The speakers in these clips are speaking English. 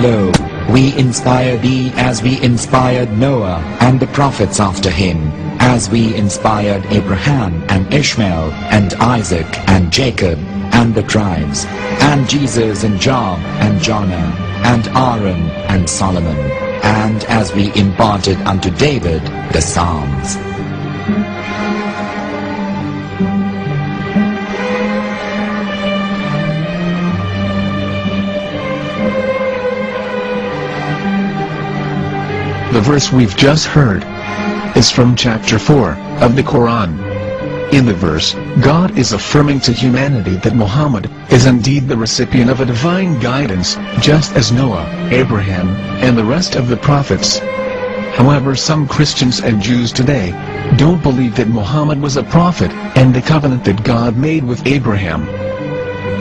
Lo, we inspire thee as we inspired Noah and the prophets after him, as we inspired Abraham and Ishmael and Isaac and Jacob and the tribes, and Jesus and Job and Jonah and Aaron and Solomon, and as we imparted unto David the Psalms. The verse we've just heard is from chapter 4 of the Quran. In the verse, God is affirming to humanity that Muhammad is indeed the recipient of a divine guidance, just as Noah, Abraham, and the rest of the prophets. However, some Christians and Jews today don't believe that Muhammad was a prophet and the covenant that God made with Abraham.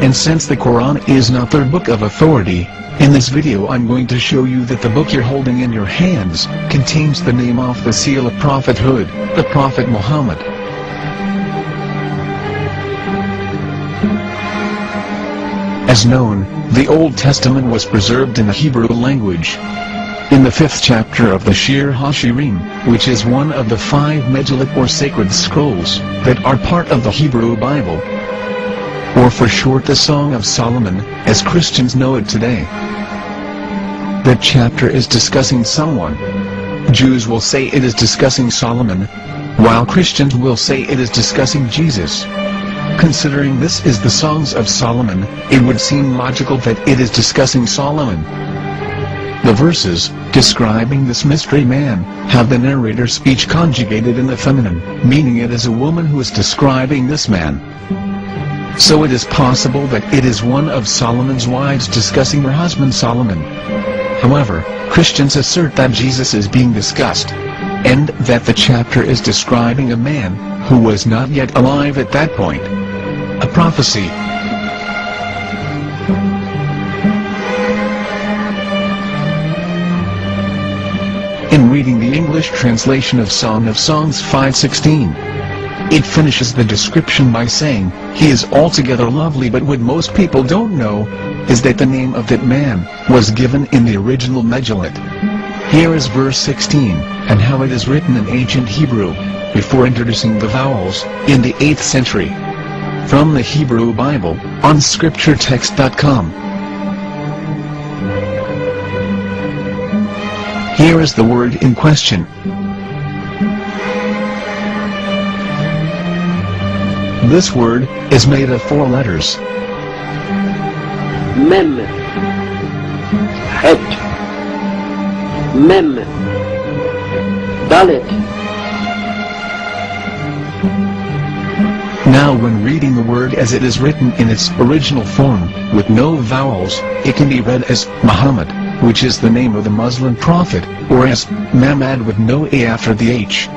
And since the Quran is not their book of authority, in this video I'm going to show you that the book you're holding in your hands contains the name off the seal of prophethood, the Prophet Muhammad. As known, the Old Testament was preserved in the Hebrew language. In the 5th chapter of the Shir HaShirim, which is one of the 5 Megillat or sacred scrolls that are part of the Hebrew Bible, or for short the Song of Solomon, as Christians know it today. That chapter is discussing someone. Jews will say it is discussing Solomon, while Christians will say it is discussing Jesus. Considering this is the Songs of Solomon, it would seem logical that it is discussing Solomon. The verses, describing this mystery man, have the narrator's speech conjugated in the feminine, meaning it is a woman who is describing this man. So it is possible that it is one of Solomon's wives discussing her husband Solomon. However, Christians assert that Jesus is being discussed, and that the chapter is describing a man who was not yet alive at that point. A prophecy. In reading the English translation of Song of Songs 5:16, it finishes the description by saying, "He is altogether lovely," but what most people don't know is that the name of that man was given in the original Megillat. Here is verse 16, and how it is written in ancient Hebrew, before introducing the vowels, in the 8th century. From the Hebrew Bible, on scripturetext.com. Here is the word in question. This word is made of 4 letters. Mem, Het, Mem, Dalet. Now when reading the word as it is written in its original form, with no vowels, it can be read as Muhammad, which is the name of the Muslim prophet, or as Mamad with no A after the H.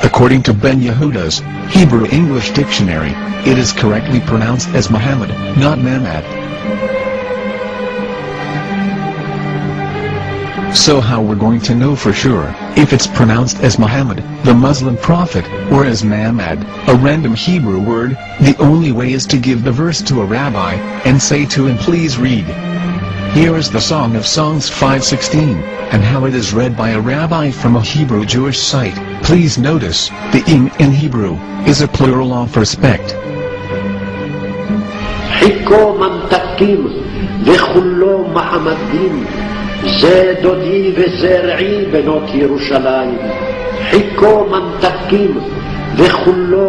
According to Ben Yehuda's Hebrew English Dictionary, it is correctly pronounced as Muhammad, not Mamad. So how we're going to know for sure if it's pronounced as Muhammad, the Muslim prophet, or as Mamad, a random Hebrew word? The only way is to give the verse to a rabbi and say to him, "Please read." Here is the Song of Songs 5:16, and how it is read by a rabbi from a Hebrew Jewish site. Please notice, the im in Hebrew is a plural of respect. Hiko mamtakim v'chullo mahamadim ze dodi v'zer'i benot Yerushalayim. Hiko mamtakim v'chullo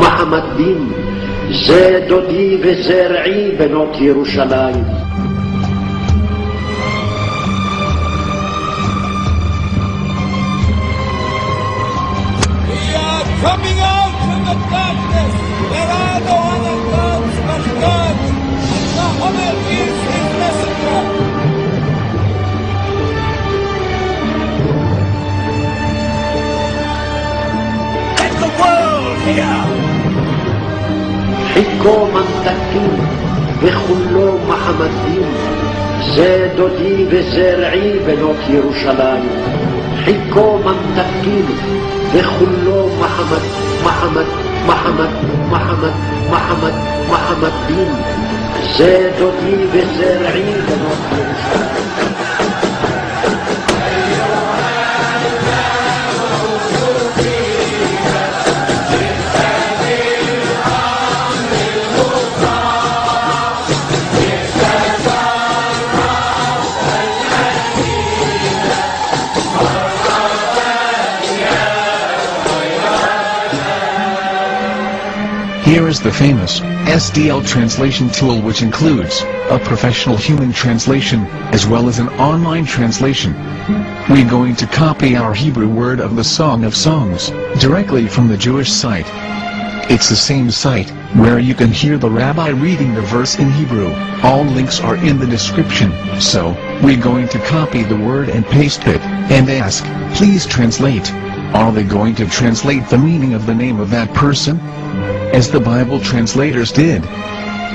mahamadim ze dodi v'zer'i benot Yerushalayim. Coming out from the darkness, there are no other gods but God, and Muhammad is his messenger. Let the world hear. Hiko mamtakim v'chullo mahamadim ze dodi v'zer'i benot Yerushalayim. Hiko mamtakim v'chullo محمد محمد محمد محمد دين زادتي بزرعي بنوتي Here is the famous SDL translation tool, which includes a professional human translation as well as an online translation. We're going to copy our Hebrew word of the Song of Songs directly from the Jewish site. It's the same site where you can hear the rabbi reading the verse in Hebrew. All links are in the description. So, we're going to copy the word and paste it, and ask, please translate. Are they going to translate the meaning of the name of that person? As the Bible translators did.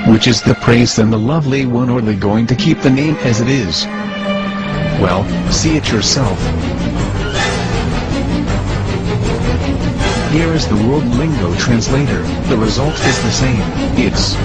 Which is the praised and the lovely one, or are they going to keep the name as it is? Well, see it yourself. Here is the World Lingo Translator. The result is the same. It's